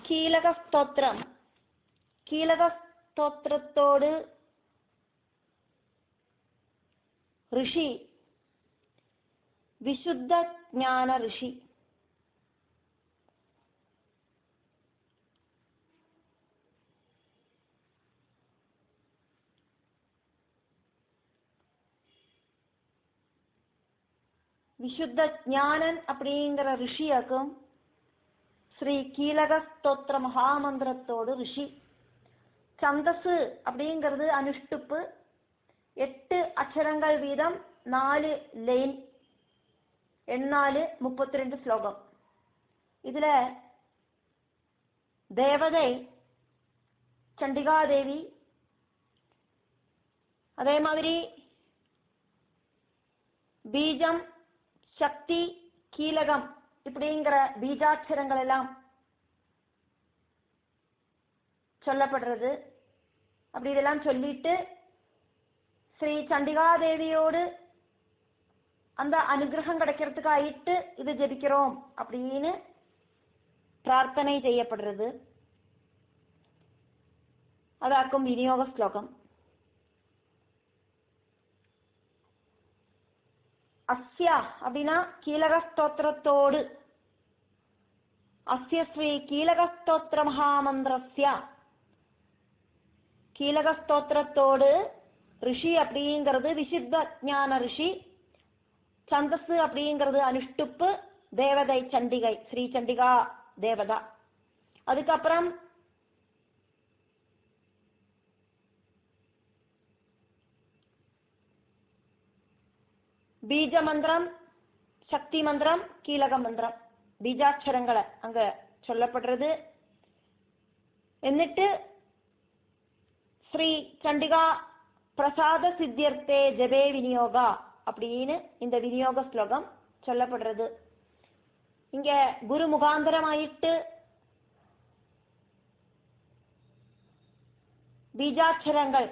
கீலக ஸ்தோத்திரம். கீலக ஸ்தோத்திரத்தோடு ഋഷി വിശുദ്ധ ജ്ഞാന ഋഷി. விசுத்த ஞானன் அப்படிங்கிற ரிஷியாக்கும் ஸ்ரீ கீலக ஸ்தோத்திர மகாமந்திரத்தோடு ரிஷி. சந்தசு அப்படிங்கிறது அனுஷ்டுப்பு. 8 அக்ஷரங்கள் வீதம் 4 லைன், 4 32 ஸ்லோகம். இதுல தேவதை சண்டிகாதேவி, அதே மாதிரி பீஜம், சக்தி, கீலகம் இப்படிங்கிற பீஜாட்சரங்கள் எல்லாம் சொல்லப்படுறது. அப்படி இதெல்லாம் சொல்லிட்டு ஸ்ரீ சண்டிகாதேவியோடு அந்த அனுகிரகம் கிடைக்கிறதுக்காயிட்டு இது ஜெபிக்கிறோம் அப்படின்னு பிரார்த்தனை செய்யப்படுறது. அதாக்கும் விநியோக ஸ்லோகம். அஸ்யா அப்படின்னா கீலக ஸ்தோத்திரத்தோடு, அஸ்ய ஸ்ரீ கீலக ஸ்தோத்திர மகாமந்திரஸ்ய, கீலக ஸ்தோத்திரத்தோடு ரிஷி அப்படிங்கிறது விசுத்த ஞான ரிஷி, சந்தசு அப்படிங்கிறது அனுஷ்டுப்பு, தேவதை சண்டிகை ஸ்ரீ சண்டிகா தேவதா. அதுக்கப்புறம் பீஜ மந்திரம், சக்தி மந்திரம், கீலக மந்திரம், பீஜாட்சரங்களை அங்க சொல்லப்படுறது. എന്നിട്ട് ஸ்ரீ சண்டிகா பிரசாத சித்தியர்த்தே ஜபே விநியோகா அப்படின்னு இந்த விநியோக ஸ்லோகம் சொல்லப்படுறது. இங்க குரு முகாந்தரமாயிட்டு பீஜாட்சரங்கள்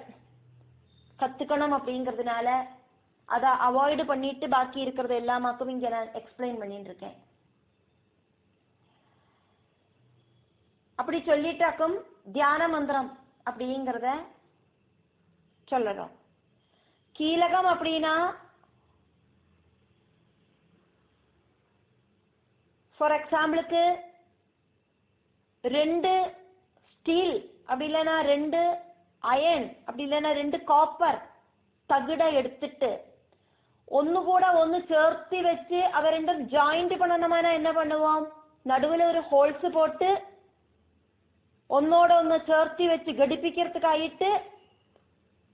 கத்துக்கணும் அப்படிங்கிறதுனால அதை அவாய்டு பண்ணிட்டு பாக்கி இருக்கிறது எல்லாமாக்கும் இங்க நான் எக்ஸ்பிளைன் பண்ணிட்டு இருக்கேன். அப்படி சொல்லிட்டாக்கும் தியான மந்திரம் அப்படிங்கிறத சொல்லணும். கீலகம் அப்படின்னா ஃபார் எக்ஸாம்பிளுக்கு 2 ஸ்டீல், அப்படி இல்லைன்னா 2 அயன், அப்படி இல்லைன்னா 2 காப்பர் தகுடை எடுத்துட்டு ஒன்னுகூட ஒன்னு சேர்த்து வச்சு அவ ரெண்டும் ஜாயிண்ட் பண்ணணுமானா என்ன பண்ணுவோம்? நடுவில் ஒரு ஹோல்ஸ் போட்டு ஒன்னோட ஒன்னு சேர்த்து வச்சு கடிப்பிக்கிறதுக்காயிட்டு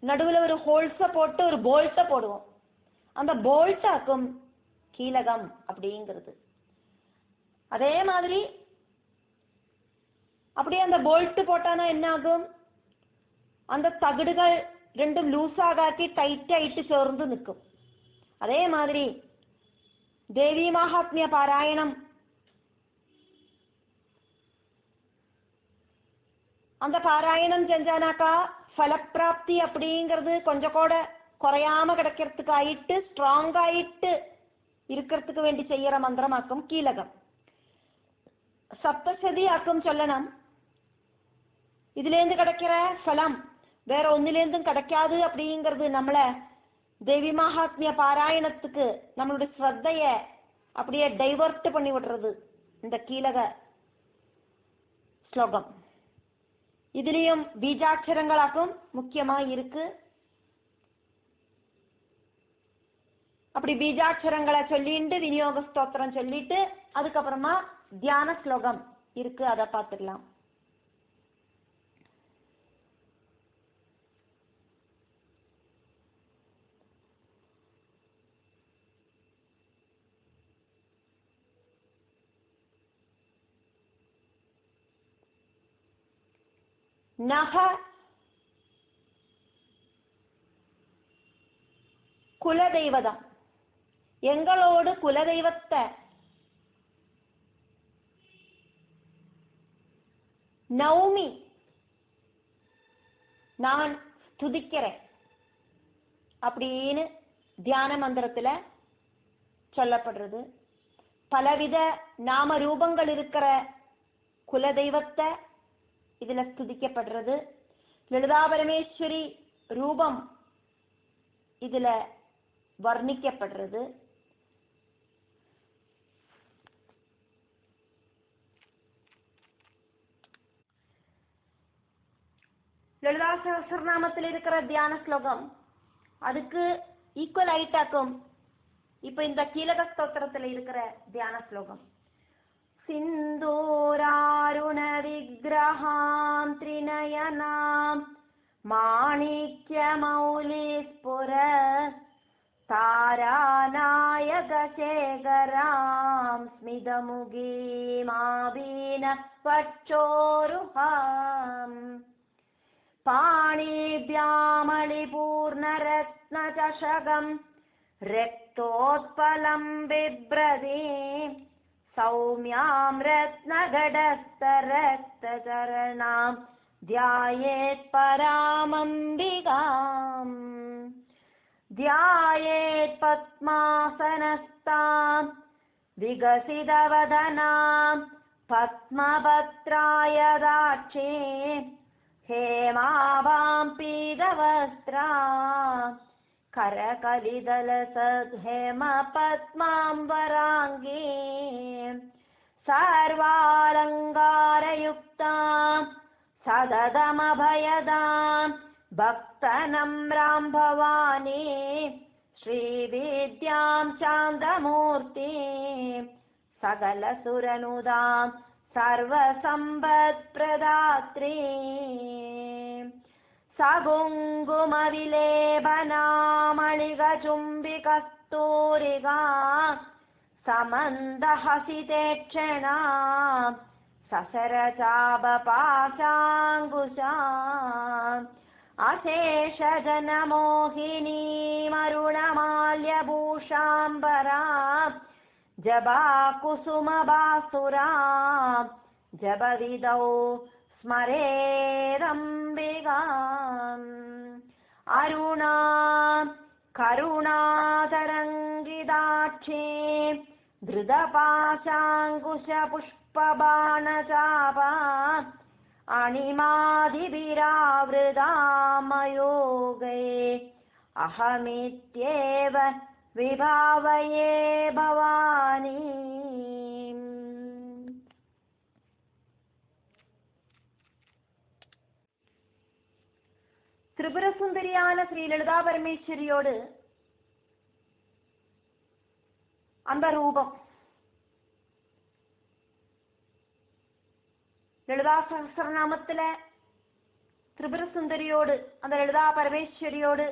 நடுவில் ஒரு ஹோல்ஸ போட்டு ஒரு போல்ட்டை போடுவோம். அந்த போல்ட்டாக்கும் கீலகம் அப்படிங்கிறது. அதே மாதிரி அப்படியே அந்த போல்ட் போட்டானா என்ன ஆகும்? அந்த தகுடுகள் ரெண்டும் லூஸ் ஆகாட்டி டைட் ஆயிட்டு சேர்ந்து நிற்கும். அதே மாதிரி தேவி மகாத்மிய பாராயணம், அந்த பாராயணம் செஞ்சானாக்கா ஃபலப்பிராப்தி அப்படிங்கிறது கொஞ்சம் கூட குறையாம கிடைக்கிறதுக்காயிட்டு ஸ்ட்ராங் ஆயிட்டு இருக்கிறதுக்கு வேண்டி செய்யற மந்திரமாக்கும் கீலகம். சப்தசதி ஆக்கும் சொல்லணும். இதுலேருந்து கிடைக்கிற ஃபலம் வேற ஒன்னிலேருந்தும் கிடைக்காது அப்படிங்கிறது நம்மளை தேவி மகாத்மிய பாராயணத்துக்கு நம்மளுடைய ஸ்ரத்தைய அப்படியே டைவர்ட் பண்ணி விடுறது இந்த கீலக ஸ்லோகம். இதுலயும் பீஜாட்சரங்களாக்கும் முக்கியமா இருக்கு. அப்படி பீஜாட்சரங்களை சொல்லிட்டு விநியோக ஸ்தோத்திரம் சொல்லிட்டு அதுக்கப்புறமா தியான ஸ்லோகம் இருக்கு, அதை பார்த்துடலாம். நக குலதெய்வதம், எங்களோடு குலதெய்வத்தை நௌமி நான் ஸ்துதிக்கிறேன் அப்படின்னு தியான மந்திரத்துல சொல்லப்படுறது. பலவித நாம ரூபங்கள் இருக்கிற குலதெய்வத்தை இதுல ஸ்துதிக்கப்படுறது. லலிதா பரமேஸ்வரி ரூபம் இதுல வர்ணிக்கப்படுறது. லலிதா சஹஸ்ரநாமத்தில் இருக்கிற தியான ஸ்லோகம் அதுக்கு ஈக்குவல் ஆயிட்டாக்கும் இப்ப இந்த கீலக ஸ்தோத்திரத்துல இருக்கிற தியான ஸ்லோகம். சிந்தூராருண விக்கிரஹாம் த்ரிநயனாம் மாணிக்ய மௌலி ஸ்புர தாராநாயக சேகராம் ஸ்மிதமுகீமாபீன வச்சோருஹாம் पाणिभ्यामलिपूर्णरत्नचषकं रक्तोत्पलं बिभ्रति सौम्यां रत्नगडस्थरक्तचरणां ध्यायेत् परामम्बिकां ध्यायेत् पद्मासनस्तां विकसितवदनां पद्मपत्राय दाक्षे हेमाभां पीतवस्त्रा करकलिदलसद्हेमपद्माम्बराङ्गे सर्वालङ्कारयुक्तां सददमभयदां भक्तनम्रां भवानी श्रीविद्यां शान्तमूर्तिं सकलसुरनुदां सर्वसम्पत्प्रदात्री सगुङ्गुमविलेपनामणिगचुम्बिकस्तूरिका समन्दहसितेक्षणा ससरचापपाशाङ्कुशा अशेषजनमोहिनीमरुणमाल्यभूषाम्बरा जबाकुसुमबासुरा जपविदौ स्मरेदम्बिकाम् अरुणा करुणातरङ्गिताक्षी धृतपाशाङ्कुशपुष्पबाणचापा अणिमादिभिरावृतामयोगे अहमित्येव विभावये भवानी. திரிபுர சுந்தரியான ஸ்ரீ லலிதா பரமேஸ்வரியோடு அந்த ரூபம் லலிதா சஹஸ்ரநாமத்துல திரிபுர சுந்தரியோடு அந்த லலிதா பரமேஸ்வரியோடு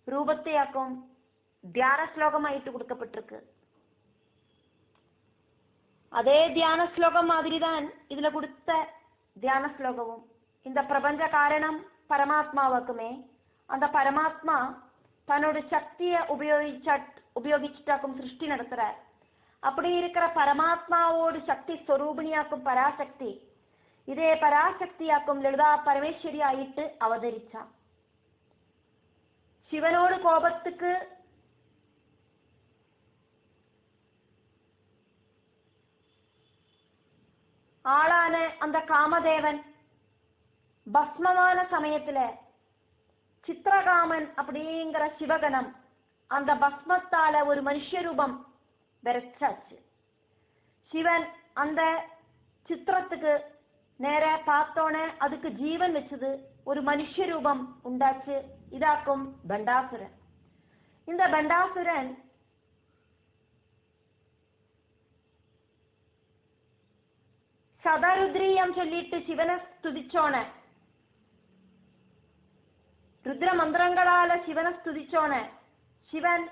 ரூபத்தையாக்கும் தியான ஸ்லோகமாயிட்டு கொடுக்கப்பட்டிருக்கு. அதே தியான ஸ்லோகம் மாதிரிதான் இதுல கொடுத்த தியான ஸ்லோகமும். இந்த பிரபஞ்ச காரணம் பரமாத்மாவுக்குமே. அந்த பரமாத்மா தன்னோட சக்தியை உபயோகிச்சுட்டாக்கும் சிருஷ்டி நடத்துறார். அப்படி இருக்கிற பரமாத்மாவோடு சக்தி ஸ்வரூபிணியாக்கும் பராசக்தி இதே பராசக்தியாக்கும் லலிதா பரமேஸ்வரி ஆயிட்டு அவதரிச்சா. சிவனோடு கோபத்துக்கு ஆளான அந்த காமதேவன் பஸ்மமான சமயத்துல சித்திரகாமன் அப்படிங்கிற சிவகணம் அந்த பஸ்மத்தால ஒரு மனுஷ ரூபம் பெறச்சாச்சு. சிவன் அந்த சித்திரத்துக்கு நேர பார்த்தோன்னே அதுக்கு ஜீவன் வச்சது, ஒரு மனுஷ ரூபம் உண்டாச்சு. இதாக்கும் பண்டாசுரன். இந்த பண்டாசுரன் சதருத்ரியம் சொல்லிட்டு சிவனை ஸ்துதிச்சோன, ருத்ர மந்திரங்களால சிவனை ஸ்துதிச்சோன சிவன்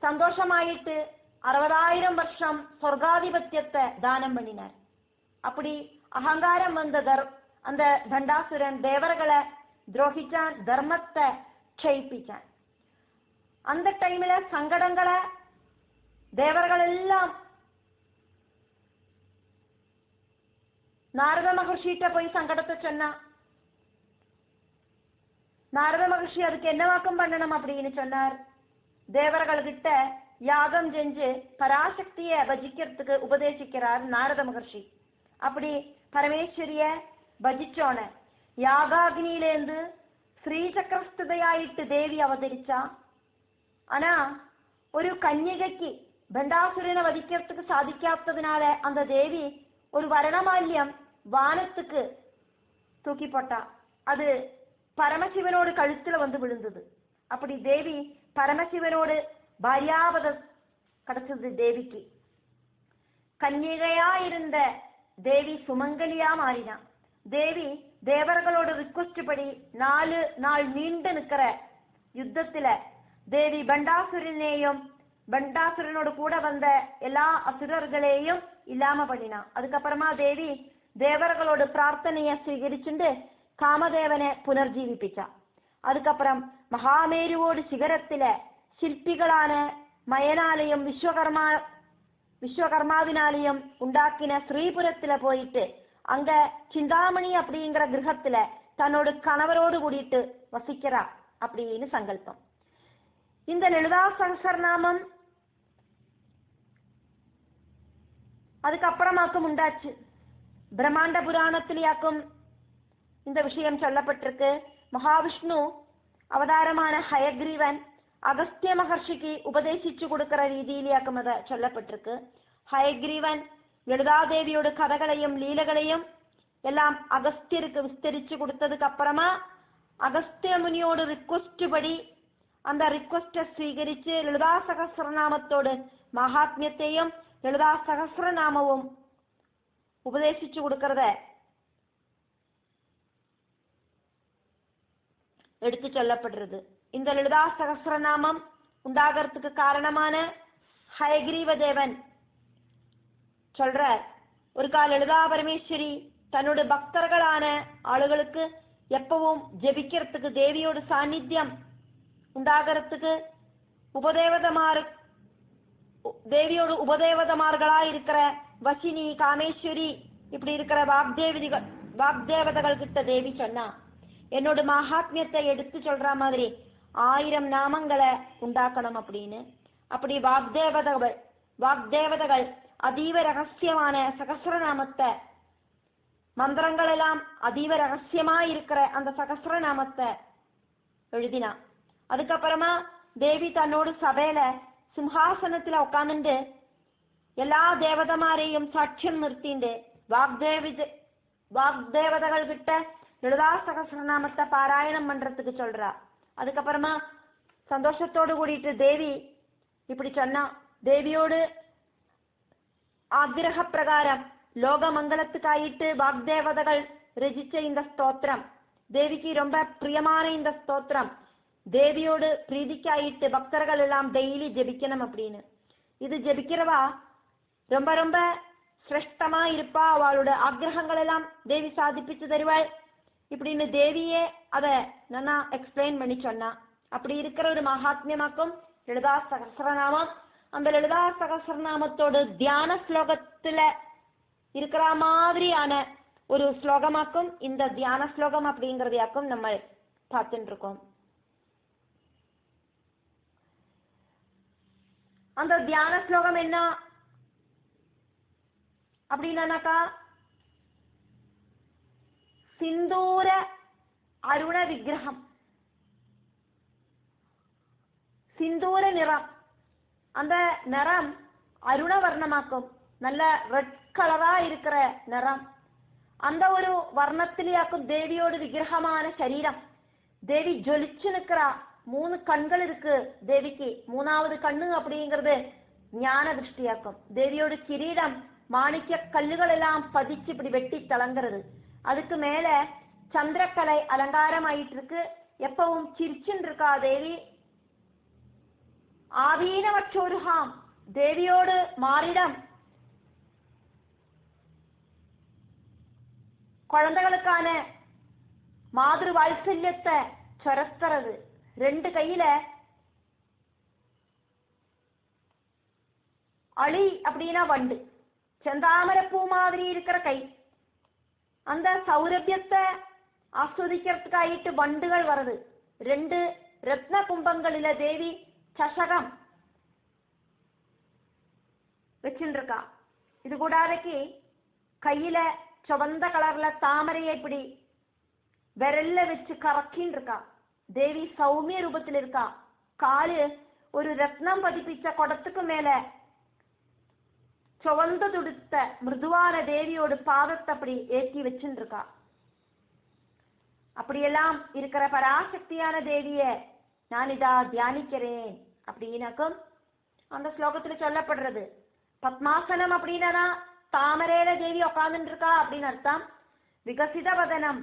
சந்தோஷமாயிட்டு 60,000 வருஷம் சொர்க்காதிபத்தியத்தை தானம் பண்ணினார். அப்படி அகங்காரம் வந்த அந்த பண்டாசுரன் தேவர்களை துரோகிச்சான், தர்மத்தை க்ஷயிப்பிச்சான். அந்த டைம்ல சங்கடங்களை தேவர்கள் எல்லாம் நாரத மகர்ஷிட்ட போய் சங்கடத்தை சொன்னா. நாரத மகர்ஷி அதுக்கு என்னவாக்கம் பண்ணணும் அப்படின்னு சொன்னார். தேவர்கள்கிட்ட யாகம் செஞ்சு பராசக்தியை பஜிக்கிறதுக்கு உபதேசிக்கிறார் நாரத மகர்ஷி. அப்படி பரமேஸ்வரிய பஜிச்சோன யாகாக்னியிலேந்து ஸ்ரீசக்கரஸ்துதையாயிட்டு தேவி அவதரிச்சா. ஆனா ஒரு கன்യകയ്ക്ക് பண்டாசுரனை வதிக்கிறதுக்கு சாதிக்காததுனால அந்த தேவி ஒரு வரணமால்யம் வானத்துக்கு தூக்கி போட்டா. அது பரமசிவனோடு கழுத்துல வந்து விழுந்தது. அப்படி தேவி பரமசிவனோடு பாரியாபதம் கிடைச்சது தேவிக்கு. கன்னிகையா இருந்த தேவி சுமங்கலியா மாறினா. தேவி தேவர்களோட ரிக்வஸ்ட் படி 4 நாள் நீண்டு நிக்கிற யுத்தத்துல தேவி பண்டாசுரனையும் பண்டாசுரனோடு கூட வந்த எல்லா அசுரர்களையும் இல்லாம பண்ணினா. அதுக்கப்புறமா தேவி தேவர்களோட பிரார்த்தனைய സ്വീകരിச்சுண்டு காமதேவனை புனர்ஜீவிப்பிச்சா. அதுக்கப்புறம் மகாமேருவோடு சிகரத்தில ശില്പികളാன മയനാലയും விஸ்வகர்மாவினாலையும் உண்டாக்கின ஸ்ரீபுரத்துல போயிட்டு அங்க சிந்தாமணி அப்படிங்கிற கிரகத்துல தன்னோட கணவரோடு கூடிட்டு வசிக்கிறா அப்படின்னு சங்கல்பம். இந்த லலிதா சகஸ்ரநாமம் அதுக்கப்புறமாக்கும் உண்டாச்சு. பிரம்மாண்ட புராணத்திலேயாக்கும் இந்த விஷயம் சொல்லப்பட்டிருக்கு. மகாவிஷ்ணு அவதாரமான ஹயக்ரீவன் அகஸ்திய மகர்ஷிக்கு உபதேசிச்சு கொடுக்கிற ரீதியிலேயாக்கும் அதை சொல்லப்பட்டிருக்கு. ஹயக்ரீவன் லலிதாதேவியோட கதைகளையும் லீலகளையும் எல்லாம் அகஸ்தியருக்கு விஸ்தரிச்சு கொடுத்ததுக்கு அப்புறமா அகஸ்திய முனியோட ரிக்வஸ்ட் படி அந்த ரிக்வஸ்ட സ്വീകരിച്ച് ലളിതാ സഹസ്രനാമത്തോട് മഹാത്മ്യത്തെയും ലളിതാ സഹസ്രനാമവും ഉപദേശിച്ചു കൊടുക്കறத எடுத்து சொல்லப்படுறது. இந்த லலிதா சகஸ்ரநாமம் உண்டாகிறதுக்கு காரணமான ஹயக்ரீவ தேவன் சொல்ற ஒரு கால லலிதா பரமேஸ்வரி தன்னோட பக்தர்களான ஆளுகளுக்கு எப்பவும் ஜெபிக்கிறதுக்கு தேவியோட சாநித்தியம் உண்டாகிறதுக்கு தேவியோட உபதேவதமார்களா இருக்கிற வசினி காமேஸ்வரி இப்படி இருக்கிற வாக்தேவதைகள் கிட்ட தேவி சொன்னா, என்னோட மகாத்மியத்தை எடுத்து சொல்ற மாதிரி 1000 நாமங்களை உண்டாக்கணும் அப்படின்னு. அப்படி வாக்தேவதைகள் அதீவ ரகசியமான சகஸ்ரநாமத்தை மந்திரங்கள் எல்லாம் அதீவ ரகசியமா இருக்கிற அந்த சகஸ்ரநாமத்தை எழுதினா. அதுக்கப்புறமா தேவி தன்னோட சபையில சிம்ஹாசனத்துல உட்காந்துட்டு எல்லா தேவதமாரையும் சாட்சியம் நிறுத்திண்டு வாக்தேவதைகள் கிட்ட லலிதா சகஸ்ரநாமத்தை பாராயணம் பண்றதுக்கு சொல்றா. அதுக்கப்புறமா சந்தோஷத்தோடு கூடிட்டு தேவி இப்படி சொன்னா, தேவியோடு ஆக்ரஹ பிரகாரம் லோக மங்களத்துக்காயிட்டு வாக்தேவதைகள் ரசிச்ச இந்த ஸ்தோத்திரம், தேவிக்கு ரொம்ப பிரியமான இந்த ஸ்தோத்திரம் தேவியோடு பிரீதிக்காயிட்டு பக்தர்கள் எல்லாம் டெய்லி ஜெபிக்கணும் அப்படின்னு. இது ஜெபிக்கிறவா ரொம்ப ரொம்ப சிரேஷ்டமா இருப்பா, அவளோட ஆக்ரகங்கள் எல்லாம் தேவி சாதிப்பிச்சு தருவாள் இப்படின்னு தேவியே அதை நல்லா எக்ஸ்பிளைன் பண்ணி சொன்னா. அப்படி இருக்கிற ஒரு மகாத்மியமாக்கும் லலிதா சகஸ்ரநாமம். அந்த லலிதா சகஸ்ரநாமத்தோட தியான ஸ்லோகத்துல இருக்கிற மாதிரியான ஒரு ஸ்லோகமாக்கும் இந்த தியான ஸ்லோகம் அப்படிங்கிறதையாக்கும் நம்ம பார்த்துட்டு இருக்கோம். அந்த தியான ஸ்லோகம் என்ன அப்படின்னாக்கா, சிந்தூர அருண விக்கிரகம், சிந்தூர நிறம், அந்த நிறம் அருணவர்ணமாக்கும், நல்ல ரெட் கலரா இருக்கிற நிறம். அந்த ஒரு வர்ணத்திலேயாக்கும் தேவியோட விக்கிரகமான சரீரம். தேவி ஜொலிச்சு நிற்கிறா. 3 கண்கள் இருக்கு தேவிக்கு. 3வது கண்ணு அப்படிங்கிறது ஞான திருஷ்டியாக்கும். தேவியோட கிரீடம் மாணிக்க கல்லுகள் எல்லாம் பதிச்சு இப்படி வெட்டி தளங்குறது. அதுக்கு மேல சந்திரக்கலை அலங்காரம் ஆயிட்டு இருக்கு. எப்பவும் சிரிச்சுன்னு இருக்கா தேவி. ஆதீனவற்றோருகாம், தேவியோடு மாறிடம் குழந்தைகளுக்கான மாதிரி வாத்சல்யத்தை சொரஸ்தறது. 2 கையில அழி அப்படின்னா வண்டு, செந்தாமரை பூ மாதிரி இருக்கிற கை. அந்த சௌரபியத்தை ஆஸ்வதிக்கிறதுக்காயிட்டு வண்டுகள் வருது. 2 ரத்ன கும்பங்களில தேவி சசகம் வச்சுருக்கா. இது கூடாதைக்கு கையில சுவந்த கலர்ல தாமரையை இப்படி விரல்ல வச்சு கறக்கின்னு இருக்கா. தேவி சௌமிய ரூபத்தில் இருக்கா. காலு ஒரு ரத்னம் பதிப்பிச்ச குடத்துக்கு மேல சுவந்த துடுத்த மிருதுவான தேவியோட பாதத்தை அப்படி ஏற்றி வச்சுட்டு இருக்கா. அப்படியெல்லாம் இருக்கிற பராசக்தியான தேவிய நான் இதா தியானிக்கிறேன் அப்படின்னாக்கும் அந்த ஸ்லோகத்துல சொல்லப்படுறது. பத்மாசனம் அப்படின்னா தாமரையில தேவி உட்கார்ந்துட்டு இருக்கா அப்படின்னு அர்த்தம். விகசித வதனம்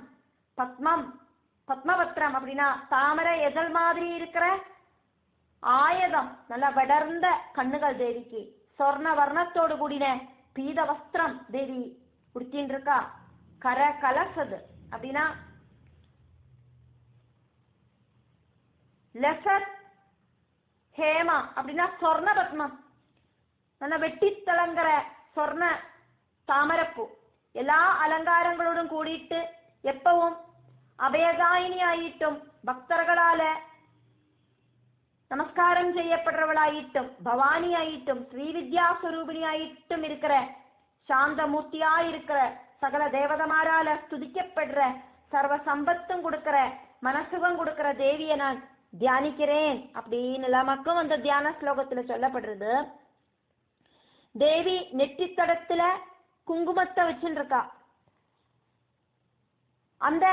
பத்மம் பத்மபத்திரம் அப்படின்னா தாமரை எதல் மாதிரி இருக்கிற ஆயதம், நல்ல வடர்ந்த கண்ணுகள் தேவிக்கு. சொர்ண வர்ணத்தோடு கூடின பீத வஸ்திரம் தேவி உடுத்தின்னு இருக்கா. கர கலசது அப்படின்னா லெசர் ஹேமா அப்படின்னா சொர்ண பத்மம், நல்ல வெட்டி திளங்குற சொர்ண தாமரப்பூ. எல்லா அலங்காரங்களோடும் கூடிட்டு எப்பவும் அபயதாயினி ஆயிட்டும் பக்தர்களால நமஸ்காரம் செய்யப்படுறவளாயிட்டும் பவானி ஆயிட்டும் ஸ்ரீவித்யா ஸ்வரூபிணி ஆயிட்டும் இருக்கிற சாந்தமூர்த்தியா இருக்கிற சகல தேவதமாரால ஸ்துதிக்கப்படுற சர்வ சம்பத்தும் கொடுக்கிற மனசுகம் கொடுக்கிற தேவியை நான் தியானிக்கிறேன் அப்படின்னு எல்லாமக்கும் அந்த தியான ஸ்லோகத்துல சொல்லப்படுறது. தேவி நெற்றித்தடத்துல குங்குமத்தை வச்சுட்டு இருக்கா. அந்த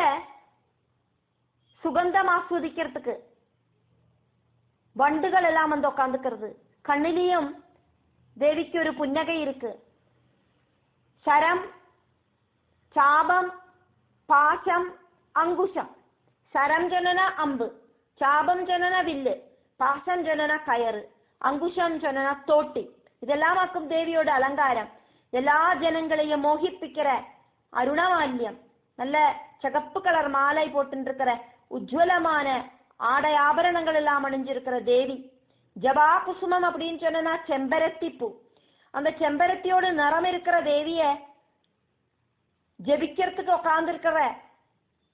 சுகந்தம் ஆஸ்வதிக்கிறதுக்கு வண்டுகள் எல்லாம் வந்து உட்காந்துக்கிறது. கண்ணிலையும் தேவிக்கு ஒரு புன்னகை இருக்கு. சரம் சாபம் பாசம் அங்குஷம். சரம் சொன்னா அம்பு, சாபம் சொன்னா வில்லு, பாசம் சொன்னா கயறு, அங்குஷம் சொன்னா தோட்டி. இதெல்லாம் ஆக்கும் தேவியோட அலங்காரம். எல்லா ஜனங்களையும் மோகிப்பிக்கிற அருணமால்யம், நல்ல சகப்பு கலர் மாலை போட்டு இருக்கிற உஜ்வலமான ஆடை ஆபரணங்கள் எல்லாம் அணிஞ்சிருக்கிற தேவி. ஜபா குசுமம் அப்படின்னு சொன்னா செம்பருத்தி பூ. அந்த செம்பருத்தியோட நிறம் இருக்கிற தேவிய ஜபிக்கிறதுக்கு உட்கார்ந்து இருக்கிற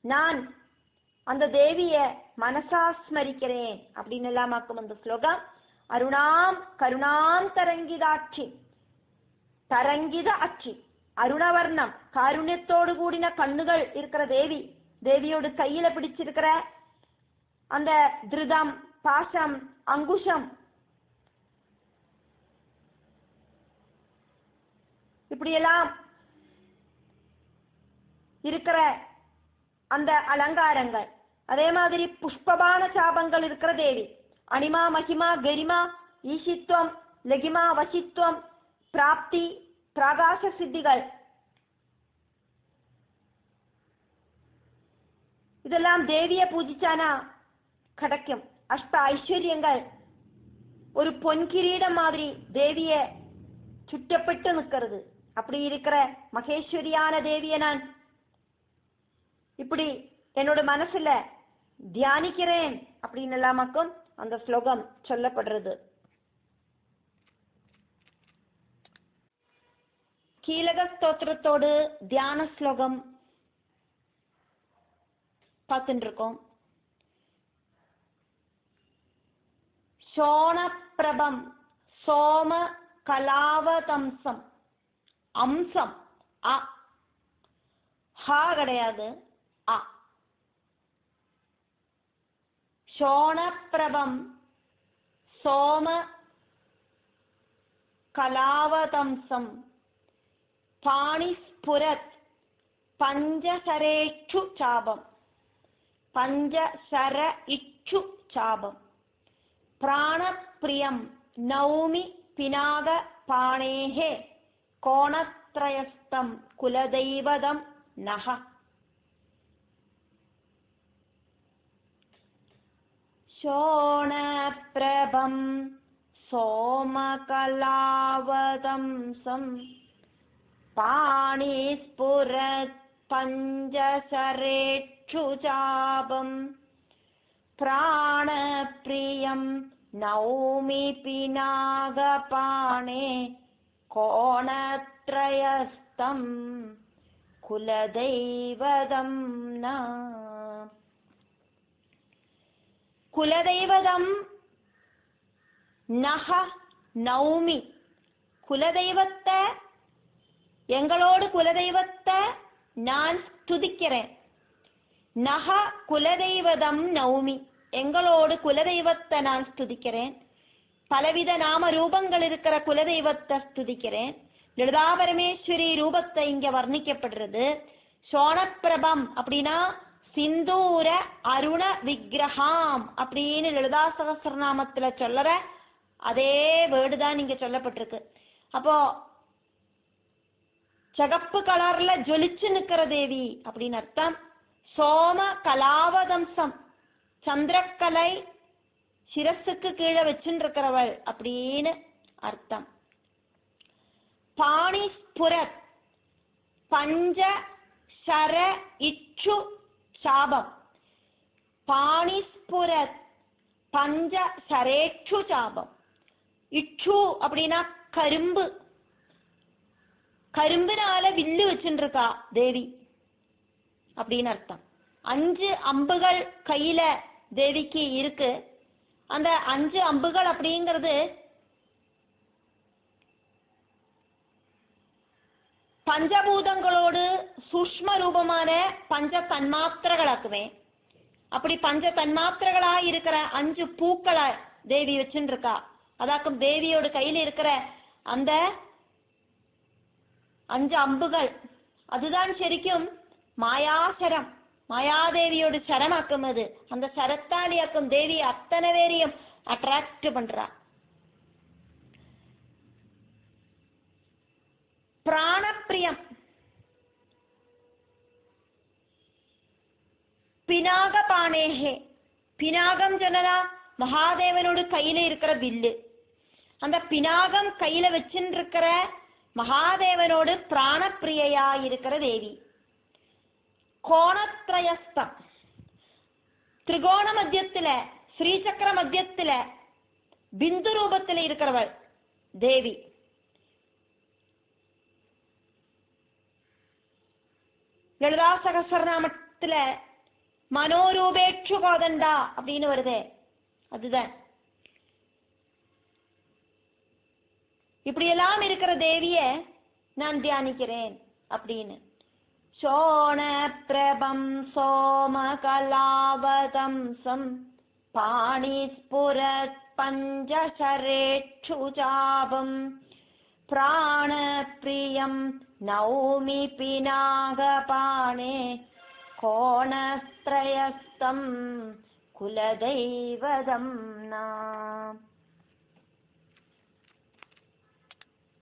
நான் அந்த தேவிய மனசா ஸ்மரிக்கிறேன் அப்படின்னு எல்லாமாக்கும் அந்த ஸ்லோகம். அருணாம் கருணாம் தரங்கிதாட்சி, தரங்கித அச்சி, அருணவர்ணம் காருண்யத்தோடு கூடின கண்ணுகள் இருக்கிற தேவி. தேவியோடு கையில பிடிச்சிருக்கிற அந்த திருதம் பாசம் அங்குஷம் இப்படியெல்லாம் இருக்கிற அந்த அலங்காரங்கள். அதே மாதிரி புஷ்பபான சாபங்கள் இருக்கிற தேவி. அனிமா மகிமா கரிமா ஈசித்வம் லகிமா வசித்வம் பிராப்தி பிரகாச சித்திகள் இதெல்லாம் தேவிய பூஜிச்சானா கிடைக்கும். அஷ்ட ஐஸ்வர்யங்கள் ஒரு பொன் கிரீடம் மாதிரி தேவிய சுட்டப்பட்டு நிற்கிறது. அப்படி இருக்கிற மகேஸ்வரியான தேவிய நான் இப்படி என்னோட மனசுல தியானிக்கிறேன் அப்படின்னு எல்லாமக்கும் அந்த ஸ்லோகம் சொல்லப்படுறது. கீலக ஸ்தோத்திரத்தோடு தியான ஸ்லோகம் பார்த்துட்டு இருக்கோம். சோணப்பிரபம் சோம கலாவதம்சம். அம்சம் அ, ஹா கிடையாது, அ. சோணப்பிரபம் சோம கலாவதம்சம் பாணிஸ்புரத் பஞ்சசரேச்சு சாபம். பஞ்சசர இச்சு சாபம். பிராணப்பிரியம் நௌமி பினாக பாணேஹே கோணத்ரயஸ்தம் குலதெய்வதம் நஹ. சோணப்பிரபம் சோமகலாவதம்சம் பாணிஸ்புரத் பஞ்சசரேச்சு சாபம். பிராணப்பிரியம் நௌமி பினாகபாணே கோணத்ரயஸ்தம் குலதெய்வதம் ந. குலதெய்வதம் நஹ நௌமி. குலதெய்வத்தை எங்களோடு குலதெய்வத்தை நான் ஸ்துதிக்கிறேன். நக குலதெய்வதம் நௌமி, எங்களோடு குலதெய்வத்தை நான் ஸ்துதிக்கிறேன். பலவித நாம ரூபங்கள் இருக்கிற குலதெய்வத்தை ஸ்துதிக்கிறேன். லலிதா பரமேஸ்வரி ரூபத்தை இங்க வர்ணிக்கப்படுறது. சோணப்பிரபம் அப்படின்னா சிந்தூர அருண விக்கிரகாம் அப்படின்னு லலிதா சகஸ்ரநாமத்துல சொல்லற அதே வேர்டு தான் இங்க சொல்லப்பட்டிருக்கு. அப்போ சகப்பு கலர்ல ஜொலிச்சு நிக்கிற தேவி அப்படின்னு அர்த்தம். சோம கலாவதம்சம், சந்திரக்கலை சிரசுக்கு கீழே வச்சுட்டு இருக்கிறவள் அப்படின்னு அர்த்தம். பாணிஸ்புரத் பஞ்ச சர இச்சு சாபம். பாணிஸ்புரத் பஞ்ச சரேச்சு சாபம். இச்சு அப்படின்னா கரும்பு, கரும்பினால வில்லு வச்சுட்டு இருக்கா தேவி அப்படின்னு அர்த்தம். 5 அம்புகள் கையில தேவிக்கு இருக்கு. அந்த 5 அம்புகள் அப்படிங்கிறது பஞ்சபூதங்களோடு சூக்ஷ்ம ரூபமான பஞ்ச தன்மாத்திரங்களாக்குமே. அப்படி பஞ்ச தன்மாத்திரங்களா இருக்கிற 5 பூக்களை தேவி வச்சுட்டு இருக்கா. அதாக்கும் தேவியோட கையில இருக்கிற அந்த 5 அம்புகள் அதுதான் ശരിക്കും மாயாசரம், மாயாதேவியோட சரமாக்கும். அது அந்த சரத்தாலியாக்கும் தேவி அத்தனை பேரையும் அட்ராக்ட் பண்றா. பிராணப்பிரியம், பினாக பானேஹே. பினாகம் சொன்னா மகாதேவனோட கையில இருக்கிற வில்லு. அந்த பினாகம் கையில வச்சுட்டு இருக்கிற மகாதேவனோடு பிராணப்பிரியா இருக்கிற தேவி. கோணத்ரயஸ்தம், திரிகோண மத்தியத்துல ஸ்ரீசக்கர மத்தியத்துல பிந்து ரூபத்துல இருக்கிறவள் தேவி. லலிதா சகஸ்ரநாமத்துல மனோரூபேட்சு கோதண்டா அப்படின்னு வருதே, அதுதான். இப்படியெல்லாம் இருக்கிற தேவிய நான் தியானிக்கிறேன் அப்படின்னு. சோண பிரபம் சோம கலாவதம்சம் பாணிஸ்புரத் பஞ்சசரேட்சு சாபம் பிராணப்பிரியம் நௌமி பினாகபாணே கோணத்ரயஸ்தம் குலதெய்வதம் நாம்.